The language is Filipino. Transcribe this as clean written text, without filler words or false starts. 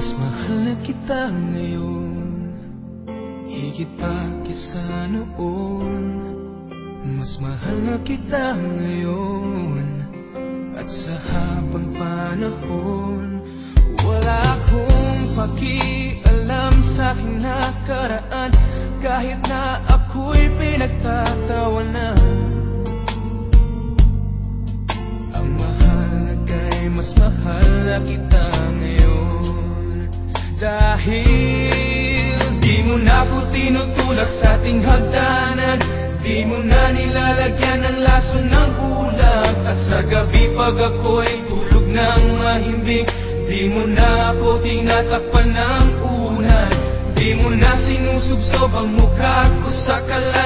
Mas mahal na kita ngayon, higit pa kaysa noon. Mas mahal na kita ngayon, at sa habang panahon. Wala akong pakialam sa aking nakaraan, kahit na ako'y pinagtatawanan. Ang mahalaga ay mas mahal na kita ngayon, dahil di mo na ako tinutulak sa ating hagdanan. Di mo na nilalagyan ng lason ng ulap, at sa gabi pag ako'y tulog ng mahimbing, di mo na ako tinatakpan ng unan. Di mo na sinusubsob ang mukha ko sa kalan.